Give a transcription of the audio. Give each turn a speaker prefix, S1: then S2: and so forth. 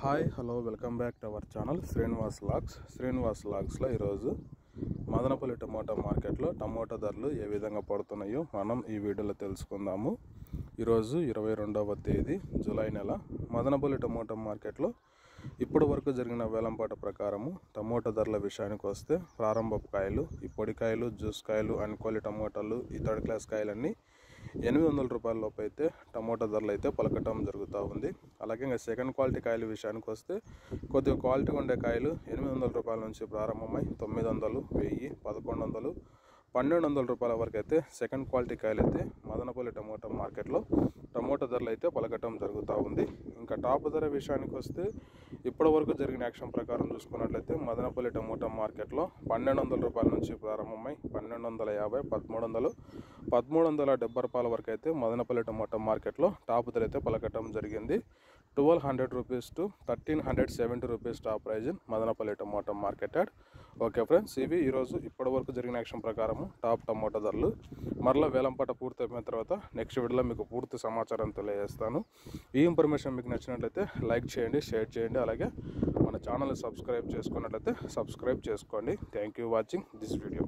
S1: Hi hello welcome back to our channel Srinivas లాగ్స్లో ఈరోజు Madanapalle tomato మార్కెట్లో టమోటా ధరలు ఏ విధంగా పడుతున్నాయో మనం ఈ వీడియోలో తెలుసుకుందాము. ఈరోజు 22వ తేదీ జూలై నెల మదనపల్లి టమోటా మార్కెట్లో ఇప్పటి వరకు జరిగిన వేలంపాట ప్రకారము టమోటా ధరల విషయానికి వస్తే ప్రారంభపు కాయలు, ఈ పొడికాయలు, జ్యూస్ కాయలు, అన్క్వాలి టమోటాలు, ఈ థర్డ్ క్లాస్ కాయలన్నీ 800 రూపాయల లోపు అయితే టమోటా ధరలు అయితే పలకటం జరుగుతూ ఉంది. అలాగే ఇంకా సెకండ్ క్వాలిటీ కాయల విషయానికి వస్తే కొద్దిగా క్వాలిటీగా ఉండే కాయలు 800 రూపాయల నుంచి ప్రారంభమై 900, 1000, 1100, 1200 రూపాయల వరకు అయితే సెకండ్ క్వాలిటీ కాయలు అయితే మదనపల్లి టమోటా మార్కెట్లో టమోటా ధరలు అయితే పలకటం జరుగుతూ ఉంది. ఇంకా టాప్ ధర విషయానికి వస్తే ఇప్పటి వరకు జరిగిన యాక్షన్ ప్రకారం చూసుకున్నట్లయితే మదనపల్లి టమోటా మార్కెట్లో 1200 రూపాయల నుంచి ప్రారంభమై 1250, 1300, 1370 రూపాయల వరకు అయితే మదనపల్లి టమోటా మార్కెట్లో టాప్ ధర అయితే పలకటం జరిగింది. 1200 rupees to 1370 rupees top price in Madanapalle tomato market yard. Okay friends, ఇవి ఈరోజు ఇప్పటి వరకు జరిగిన యాక్షన్ ప్రకారము టాప్ టమోటా ధరలు. మరలా వేలంపాట పూర్తి అయిపోయిన తర్వాత నెక్స్ట్ వీడియోలో మీకు పూర్తి సమాచారం తెలియజేస్తాను. ఈ ఇన్ఫర్మేషన్ మీకు నచ్చినట్లయితే లైక్ చేయండి, షేర్ చేయండి, అలాగే మన ఛానల్ని సబ్స్క్రైబ్ చేసుకున్నట్లయితే సబ్స్క్రైబ్ చేసుకోండి. Thank you watching this video.